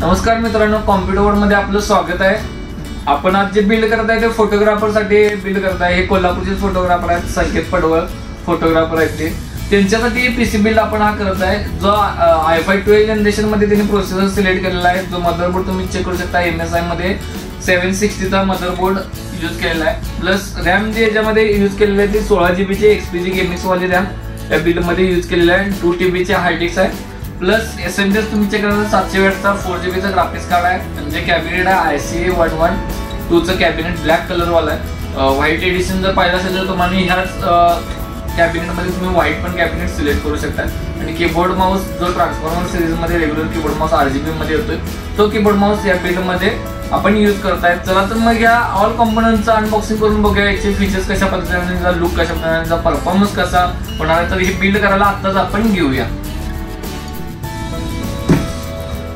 नमस्कार मित्रांनो, computer world मध्ये आपलं स्वागत आहे। आपण आज जे बिल्ड करत आहे ते फोटोग्राफरसाठी बिल्ड करत आहे। हे कोल्हापूरचे फोटोग्राफर आहेत, संकेत पडवळ फोटोग्राफर आहेत ते। त्यांच्यासाठी पीसी बिल्ड आपण हा करत आहे, जो i5 12 जनरेशन मध्ये त्यांनी प्रोसेसर सिलेक्ट केलेला आहे। जो मदरबोर्ड तुम्ही चेक करू शकता, MSI मध्ये 760 चा मदरबोर्ड यूज केलेला आहे। प्लस रॅम जे याच्यामध्ये यूज केलेले आहे ते 16GB चे XPG गेमिंग वाली रॅम या बिल्ड मध्ये यूज केलेला आहे। 2TB चे हार्ड डिस्क आहे। प्लस SMDs तुम्ही चेक करा, 700 वॅटचा 4GB चा ग्राफिक्स कार्ड आहे। म्हणजे कॅबिनेट आहे IC112 चं कॅबिनेट, ब्लॅक कलर वाला आहे। व्हाईट एडिशन जर पाहिजे असेल तर तुम्हाला ह्याच कॅबिनेट मध्ये तुम्ही व्हाईट पण कॅबिनेट सिलेक्ट करू शकता। आणि कीबोर्ड माऊस जो ट्रान्सफॉर्मर सिरीज मध्ये रेग्युलर कीबोर्ड माऊस RGB मध्ये येतोय, तो कीबोर्ड माऊस या बिल्ड मध्ये आपण यूज करताय। चला तर मग या ऑल कंपोनेंटचं अनबॉक्सिंग करून बघूया, याचे फीचर्स कशा पद्धतीने, लुक कशा पद्धतीने, परफॉर्मन्स कसा होणार। तर हे बिल्ड करायला आत्ताच आपण घेऊया।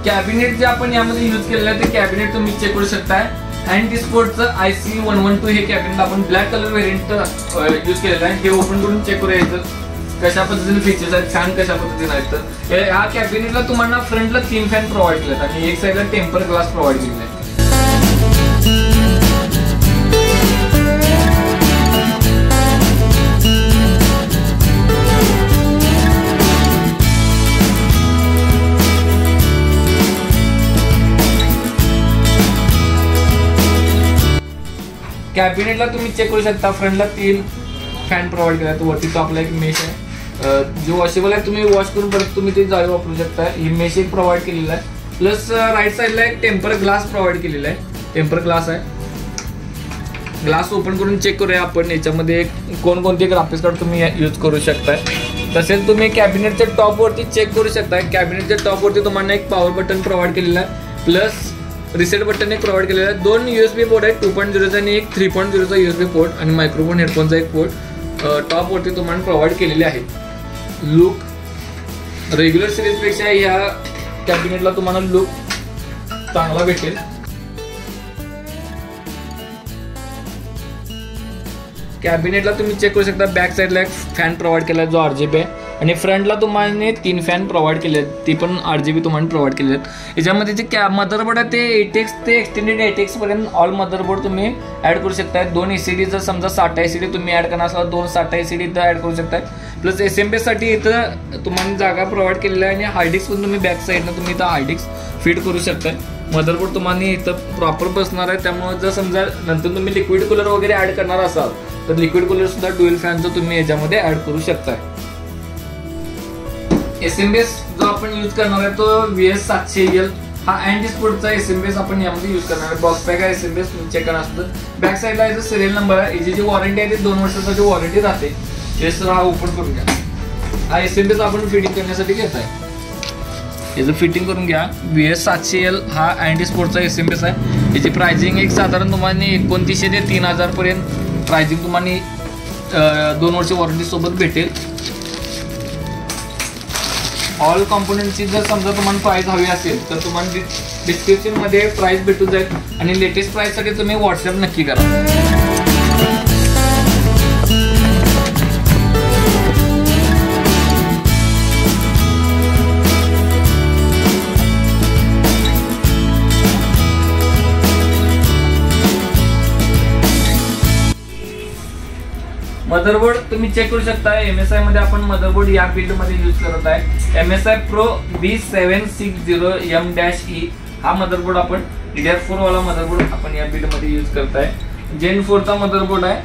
कॅबिनेट जे आपण यामध्ये यूज केलेलं आहे ते कॅबिनेट तुम्ही चेक करू शकताय। अँटीस्पोर्टचं IC112 हे कॅबिनेट आपण ब्लॅक कलर व्हेरियंट यूज केलेलं आहे। हे ओपन करून चेक करूया कशा पद्धतीने फीचर्स आहेत, फॅन कशा पद्धतीने आहेत। तर ह्या कॅबिनेटला तुम्हाला फ्रंटला 3 फॅन प्रोव्हाइड केलेत आणि एक साईडला टेम्पर ग्लास प्रोव्हाइड केलेला आहे। कॅबिनेटला तुम्ही चेक करू शकता, फ्रंटला 3 फॅन प्रोव्हाइड केला आहे। वरती तो आपला एक मेश आहे जो वॉशेबल आहे, तुम्ही वॉश करून परत तुम्ही ते जाळी वापरू शकता। ही मेश एक प्रोव्हाइड केलेला आहे। प्लस राईट साईडला एक टेम्पर ग्लास प्रोव्हाइड केलेला आहे, टेम्पर ग्लास आहे। ग्लास ओपन करून चेक करूया आपण याच्यामध्ये कोणकोणते ग्राफिक्स कार्ड तुम्ही यूज करू शकताय। तसेच तुम्ही कॅबिनेटच्या टॉपवरती चेक करू शकता, कॅबिनेटच्या टॉपवरती तुम्हाला एक पॉवर बटन प्रोव्हाइड केलेला आहे। प्लस रिसेट बटन एक प्रोव्हाइड केलेला आहे। 2 USB पोर्ट आहेत, 2.0चा आणि एक 3.0चा USB पोर्ट आणि मायक्रोफोन हेडफोनचा एक पोर्ट टॉपवरती तुम्हाला प्रोव्हाइड केलेले आहेत। लुक रेग्युलर सिरीजपेक्षा या कॅबिनेटला तुम्हाला लुक चांगला भेटेल। कॅबिनेटला तुम्ही चेक करू शकता, बॅक साईडला एक फॅन प्रोव्हाइड केला आहे जो RGB आहे आणि फ्रंटला तुम्हाला 3 फॅन प्रोव्हाइड केले आहेत, ती पण RGB तुम्हाला प्रोव्हाइड केले आहेत। याच्यामध्ये जे मदरबोर्ड आहे ते 8X ते एक्सटेंडेड 8X पर्यंत ऑल मदरबोर्ड तुम्ही ऍड करू शकता। 2 ACD जर समजा 60 ACD तुम्ही ऍड करणार असाल 2 60 ACD इथं ऍड करू शकता। प्लस SMBS साठी इथं तुम्हाला जागा प्रोव्हाइड केलेली आहे आणि हार्ड डिस्क पण तुम्ही बॅक साईडनं तुम्ही इथं हार्ड डिस्क फिट करू शकता। मदरबोर्ड तुम्हाला इथं प्रॉपर बसणार आहे, त्यामुळे जर समजा नंतर तुम्ही लिक्विड कूलर वगैरे ऍड करणार असाल तर लिक्विड कूलर सुद्धा ड्युअल फॅनचं तुम्ही याच्यामध्ये ऍड करू शकताय। SMBS जो आपण यूज करणार आहे तो VS700L हा अँटीस्पोर्टचा SMBS आपण यामध्ये यूज करणार आहे। बॉक्स पॅक आहे SMBS तुम्ही चेक करा असतं। बॅक साईडला याचा सिरियल नंबर आहे, याची जी वॉरंटी आहे ती 2 वर्षाची वॉरंटी राहते। सर हा ओपन करून घ्या, हा SMBS आपण फिटिंग करण्यासाठी घेत आहे। याचं फिटिंग करून घ्या। VS700L हा अँटीस्पोर्टचा SMBS आहे। याची प्राइसिंग एक साधारण तुम्हाला 2900 ते 3000 पर्यंत प्राइसिंग तुम्हाला 2 वर्ष वॉरंटी सोबत भेटेल। ऑल कॉम्पोनेंटची जर समजा तुम्हाला प्राइस हवी असेल तर तुम्हाला डिस्क्रिप्शन मध्ये प्राइस भेटून जाईल आणि लेटेस्ट प्राइस साठी तुम्ही व्हॉट्सअप नक्की करा। मदरबोर्ड तुम्ही चेक करू शकता, MSI मध्ये आपण मदरबोर्ड या बिल्ड मध्ये यूज करत आहे। MSI Pro B760M-E हा मदरबोर्ड आपण DDR4 वाला मदरबोर्ड आपण या बिल्ड मध्ये यूज करत आहे। Gen 4 चा मदरबोर्ड आहे।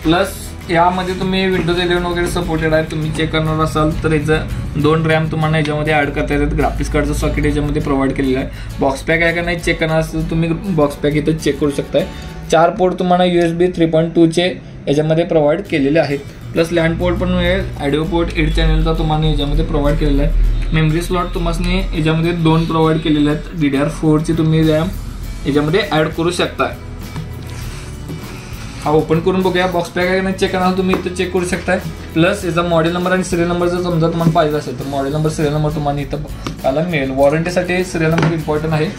प्लस यामध्ये तुम्ही Windows 11 वगैरे सपोर्टेड आहे। तुम्ही चेक करणार असाल तर याचं 2 रॅम तुम्हाला याच्यामध्ये ऍड करता येतात। ग्राफिक्स कार्डचं सॉकेट याच्यामध्ये प्रोव्हाइड केलेलं आहे। बॉक्स पॅक आहे का नाही चेक करणार असेल तुम्ही बॉक्स पॅक इथं चेक करू शकताय। 4 पोर्ट तुम्हाला USB 3.2 चे याच्यामध्ये प्रोव्हाइड केलेले आहेत। प्लस लँड पोर्ट पण आहे, ऑडिओ पोर्ट 8 चॅनलचा तुम्हाला याच्यामध्ये प्रोव्हाइड केलेला आहे। मेमरी स्लॉट तुम्हाला याच्यामध्ये 2 प्रोव्हाइड केलेले आहेत। DDR4 ची तुम्ही रॅम याच्यामध्ये ऍड करू शकता। हा ओपन करून बघूया, बॉक्स पॅक आहे ना चेक करणार तुम्ही इथं चेक करू शकताय। प्लस याचा मॉडेल नंबर आणि सिरियल नंबर जर समजा तुम्हाला पाहिजे असेल तर मॉडेल नंबर सिरियल नंबर तुम्हाला इथं पाहायला मिळेल। वॉरंटीसाठी सिरियल नंबर इम्पॉर्टंट आहे।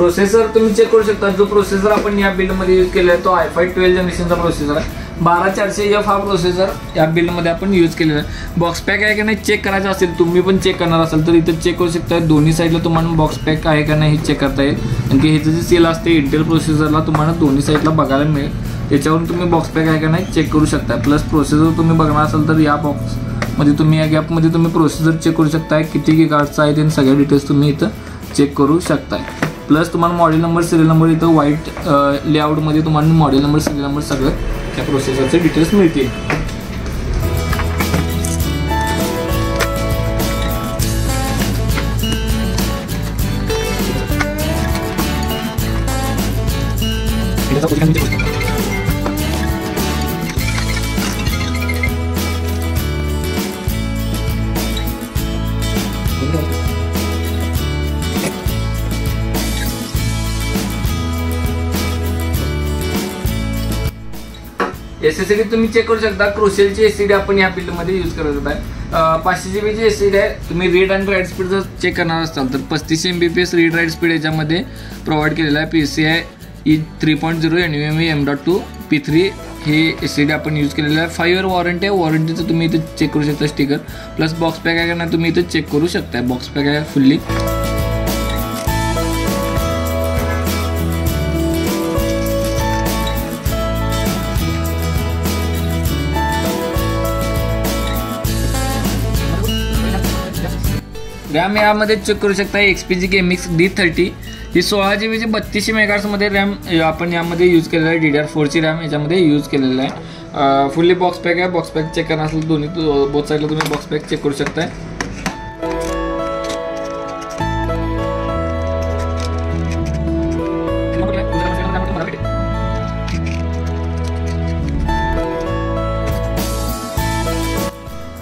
प्रोसेसर तुम्ही चेक करू शकता. जो प्रोसेसर आपण या बिल्ड मध्ये यूज केलेला आहे तो i5 12 जनरेशनचा प्रोसेसर आहे. 12400F हा प्रोसेसर या बिल्ड मध्ये आपण यूज केलेला आहे. बॉक्स पॅक आहे का नाही चेक करायचं असेल, तुम्ही पण चेक करणार असाल तर इथं चेक करू शकता. दोन्ही साईडला तुम्हाला बॉक्स पॅक आहे का नाही हे चेक करता येईल. आणखी ह्याचं जे सील असते इंटेल प्रोसेसरला तुम्हाला दोन्ही साईडला बघायला मिळेल. त्याच्यावरून तुम्ही बॉक्स पॅक आहे का नाही चेक करू शकता. प्लस प्रोसेसर तुम्ही बघणार असाल तर या बॉक्समध्ये तुम्ही या गॅपमध्ये तुम्ही प्रोसेसर चेक करू शकताय, किती गिगाहर्ट्जचा आहे ते सगळ्या डिटेल्स तुम्ही इथं चेक करू शकताय. प्लस तुम्हाला मॉडेल नंबर सिरियल नंबर इथं व्हाईट लेआउटमध्ये तुम्हाला मॉडेल नंबर सिरियल नंबर सगळं त्या प्रोसेसरचे डिटेल्स मिळतील. SSD तुम्ही चेक करू शकता. क्रोसेलची SSD आपण या बिल्ड मध्ये यूज करत आहे. 500 GB ची SSD आहे. तुम्ही रीड आणि राईट स्पीड जर चेक करणार असाल तर 35 MBps रीड राईट स्पीड याच्यामध्ये प्रोव्हाइड केलेला आहे. PCI E3.0 NVMe M.2 P3 हे SSD आपण यूज केलेलं आहे. 5 year वॉरंटी आहे. वॉरंटीचं तुम्ही इथे चेक करू शकता स्टिकर. प्लस बॉक्स पॅक आहे का नाही तुम्ही इथे चेक करू शकता. बॉक्स पॅक आहे फुल्ली. रॅम यामध्ये चेक करू शकता. XPG GameX D30 ही 16 GB ची 3200 MHz मध्ये रॅम आपण यामध्ये यूज केलेला आहे. DDR4 ची रॅम याच्यामध्ये यूज केलेला आहे. फुल्ली बॉक्स पॅक आहे. बॉक्स पॅक चेक करणार असेल दोन्ही बोथ साईडला तुम्ही बॉक्स पॅक चेक करू शकताय.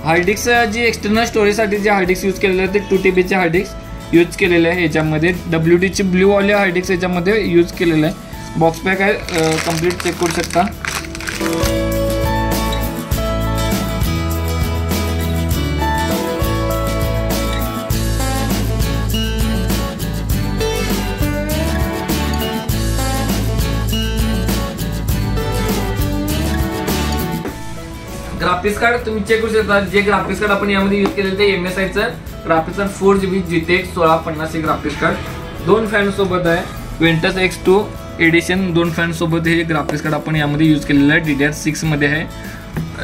हार्ड डिस्क जी एक्सटर्नल स्टोरेजसाठी जे हार्ड डिस्क यूज केलेलं आहे ते 2 TB चे हार्ड डिस्क यूज केलेले आहे. याच्यामध्ये WD ची ब्ल्यू वाले हार्ड डिस्क याच्यामध्ये यूज केलेलं आहे. बॉक्स पॅक आहे कम्प्लीट चेक करू शकता. ग्राफिक्स कार्ड तुम्ही चेक करू शकता. जे ग्राफिक्स कार्ड आपण यामध्ये यूज केलेलं ते MSIचं ग्राफिक्स कार्ड 4GB GTX 1650 हे ग्राफिक्स कार्ड. 2 फॅन सोबत आहे. Ventus X2 एडिशन 2 फॅन सोबत हे ग्राफिक्स कार्ड आपण यामध्ये यूज केलेलं आहे. DDR6 मध्ये आहे.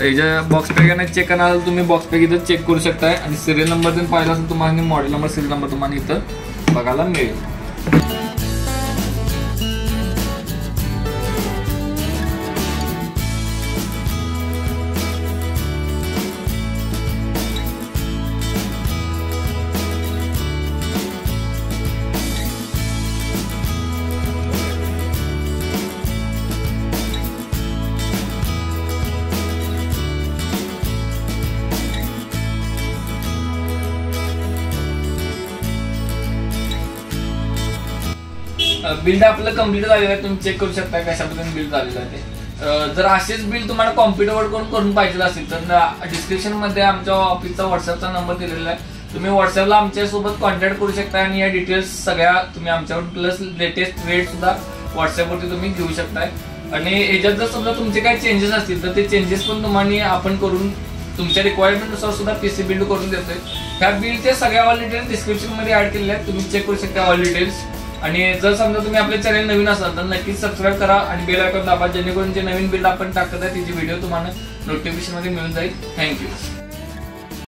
याच्या बॉक्स पॅक चेक करणार तुम्ही बॉक्स पॅक इथं चेक करू शकताय. आणि सिरियल नंबर जर पाहिला असेल तुम्हाला मॉडेल नंबर सिरियल नंबर तुम्हाला इथं बघायला मिळेल. बिल्ड आपलं कम्प्लीट झालेलं आहे. तुम्ही चेक करू शकता कशा पद्धतीने बिल्ड झालेलं आहे ते. जर असेच बिल्ड तुम्हाला कॉम्प्युटरवर करून पाहिजे असेल तर डिस्क्रिप्शन मध्ये आमच्या ऑफिसचा व्हॉट्सअपचा नंबर दिलेला आहे. तुम्ही व्हॉट्सअपला आमच्यासोबत कॉन्टॅक्ट करू शकता आणि या डिटेल्स सगळ्या तुम्ही आमच्यावर प्लस लेटेस्ट रेट सुद्धा व्हॉट्सअपवरती तुम्ही घेऊ शकताय. आणि याच्यात जर समजा तुमचे काही चेंजेस असतील तर ते चेंजेस पण तुम्हाला आपण करून तुमच्या रिक्वायरमेंटनुसार सुद्धा PC बिल्ड करून देतोय. ह्या बिल्डच्या सगळ्या ऑल डिटेल्स डिस्क्रिप्शन मध्ये ऍड केलेल्या आहेत. तुम्ही चेक करू शकता ऑल डिटेल्स. आणि जर समजा तुम्ही आपल्या चॅनल नवीन असाल तर नक्कीच सबस्क्राईब करा आणि बेल आयकॉन दाबा जेणेकरून जे नवीन बिल्ड आपण टाकत आहे त्याची व्हिडिओ तुम्हाला नोटिफिकेशन मध्ये मिळून जाईल. थँक्यू.